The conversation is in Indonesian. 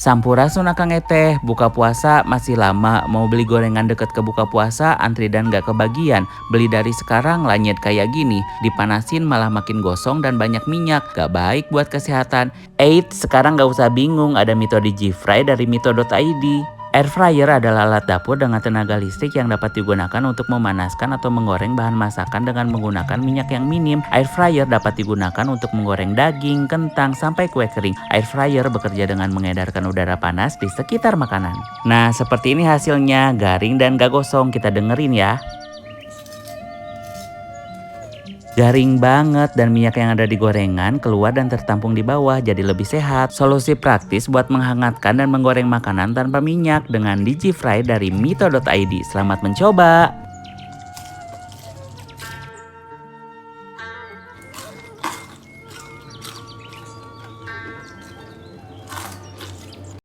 Sampurasun akang eteh, buka puasa masih lama, mau beli gorengan deket ke buka puasa, antri dan gak kebagian. Beli dari sekarang lanyet kayak gini, dipanasin malah makin gosong dan banyak minyak, gak baik buat kesehatan. Eits, sekarang gak usah bingung, ada metode G-Fry dari mito.id. Air fryer adalah alat dapur dengan tenaga listrik yang dapat digunakan untuk memanaskan atau menggoreng bahan masakan dengan menggunakan minyak yang minim. Air fryer dapat digunakan untuk menggoreng daging, kentang, sampai kue kering. Air fryer bekerja dengan mengedarkan udara panas di sekitar makanan. Nah, seperti ini hasilnya, garing dan gak gosong. Kita dengerin ya. Garing banget dan minyak yang ada di gorengan keluar dan tertampung di bawah, jadi lebih sehat. Solusi praktis buat menghangatkan dan menggoreng makanan tanpa minyak dengan Digi Fry dari mito.id. Selamat mencoba.